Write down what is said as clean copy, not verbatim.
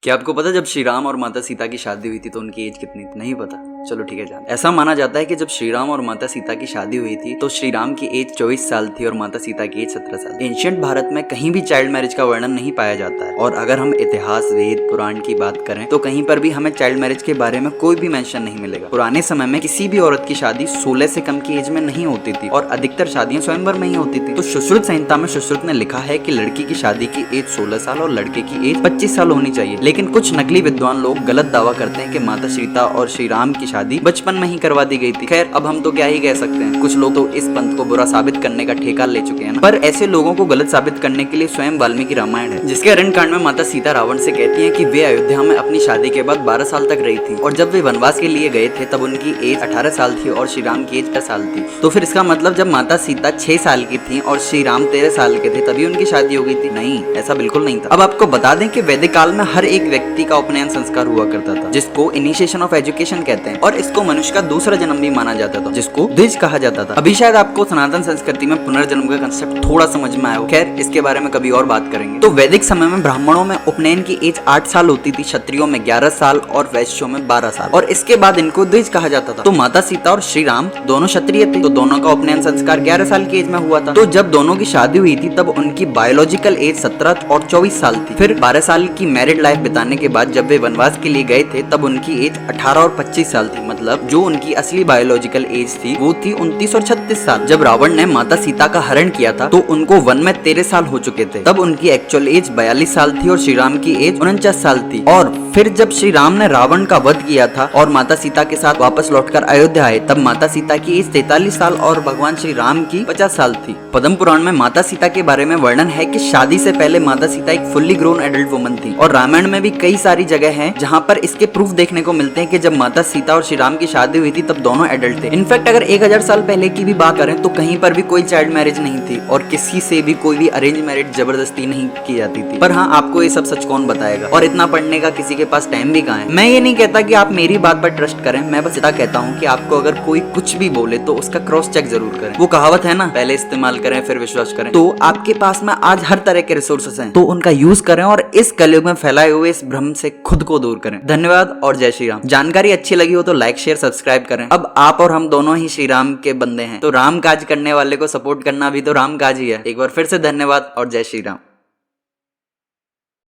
क्या आपको पता जब श्री राम और माता सीता की शादी हुई थी तो उनकी एज कितनी थी? नहीं पता? चलो ठीक है जान। ऐसा माना जाता है कि जब श्री राम और माता सीता की शादी हुई थी तो श्री राम की एज 24 साल थी और माता सीता की एज 17 साल। एंशिएंट भारत में कहीं भी चाइल्ड मैरिज का वर्णन नहीं पाया जाता है और अगर हम इतिहास, वेद, पुराण की बात करें तो कहीं पर भी हमें चाइल्ड मैरिज के बारे में कोई भी मेंशन नहीं मिलेगा। पुराने समय में किसी भी औरत की शादी 16 से कम की एज में नहीं होती थी और अधिकतर शादियां स्वयंवर में ही होती थी। तो सुश्रुत संहिता में सुश्रुत ने लिखा है कि लड़की की शादी की एज 16 साल और लड़के की एज 25 साल होनी चाहिए। लेकिन कुछ नकली विद्वान लोग गलत दावा करते हैं कि माता सीता और श्री राम की शादी बचपन में ही करवा दी गई थी। खैर अब हम तो क्या ही कह सकते हैं, कुछ लोग तो इस पंथ को बुरा साबित करने का ठेका ले चुके हैं ना। पर ऐसे लोगों को गलत साबित करने के लिए स्वयं वाल्मीकि रामायण है, जिसके अरण्यकांड में माता सीता रावण से कहती हैं कि वे अयोध्या में अपनी शादी के बाद 12 साल तक रही थी और जब वे वनवास के लिए गए थे तब उनकी एज 18 साल थी और श्री राम की एज 10 साल थी। तो फिर इसका मतलब जब माता सीता 6 साल की थी और श्री राम 13 साल के थे तभी उनकी शादी हो गई थी? नहीं, ऐसा बिल्कुल नहीं था। अब आपको बता दें कि वैदिक काल में हर एक व्यक्ति का उपनयन संस्कार हुआ करता था जिसको इनिशिएशन ऑफ एजुकेशन कहते हैं और इसको मनुष्य का दूसरा जन्म भी माना जाता था जिसको द्विज कहा जाता था। अभी शायद आपको सनातन संस्कृति में पुनर्जन्म का कंसेप्ट थोड़ा समझ में आया हो। खैर इसके बारे में कभी और बात करेंगे। तो वैदिक समय में ब्राह्मणों में उपनयन की एज 8 साल होती थी, क्षत्रियों में 11 साल और वैश्यों में 12 साल और इसके बाद इनको द्विज कहा जाता था। तो माता सीता और श्री राम दोनों क्षत्रिय थे तो दोनों का उपनयन संस्कार 11 साल की एज में हुआ था। तो जब दोनों की शादी हुई थी तब उनकी बायोलॉजिकल एज 17 और 24 साल थी। फिर 12 साल की मैरिड लाइफ बिताने के बाद जब वे वनवास के लिए गए थे तब उनकी एज 18 और 25 साल थी। मतलब जो उनकी असली बायोलॉजिकल एज थी वो थी 29 और 36 साल। जब रावण ने माता सीता का हरण किया था तो उनको वन में 13 साल हो चुके थे। तब उनकी एक्चुअल एज 42 साल थी और श्री राम की एज 49 साल थी। और फिर जब श्री राम ने रावण का वध किया था और माता सीता के साथ वापस लौटकर अयोध्या आए तब माता सीता की एज 43 साल और भगवान श्री राम की 50 साल थी। पद्म पुराण में माता सीता के बारे में वर्णन है कि शादी से पहले माता सीता एक फुल्ली ग्रोन एडल्ट वुमन थी और रामायण में भी कई सारी जगह हैं जहां पर इसके प्रूफ देखने को मिलते हैं कि जब माता सीता और श्री राम की शादी हुई थी तब दोनों एडल्ट थे। इनफैक्ट अगर 1000 साल पहले की भी बात करें तो कहीं पर भी कोई चाइल्ड मैरिज नहीं थी और किसी से भी कोई भी अरेंज मैरिज जबरदस्ती नहीं की जाती थी। पर हाँ, आपको ये सब सच कौन बताएगा और इतना पढ़ने का किसी के पास टाइम भी कहाँ है। मैं ये नहीं कहता कि आप मेरी बात पर ट्रस्ट करें, मैं बस इतना कहता हूँ कि आपको अगर कोई कुछ भी बोले तो उसका क्रॉस चेक जरूर करें। वो कहावत है ना, पहले इस्तेमाल करें फिर विश्वास करें। तो आपके पास में आज हर तरह के रिसोर्सेस हैं तो उनका यूज करें और इस कलयुग में फैलाए हुए इस भ्रम से खुद को दूर करें। धन्यवाद और जय श्री राम। जानकारी अच्छी लगी हो तो लाइक, शेयर, सब्सक्राइब करें। अब आप और हम दोनों ही श्री राम के बंदे हैं तो राम काज करने वाले को सपोर्ट करना भी तो राम काज ही है। एक बार फिर से धन्यवाद और जय श्री राम।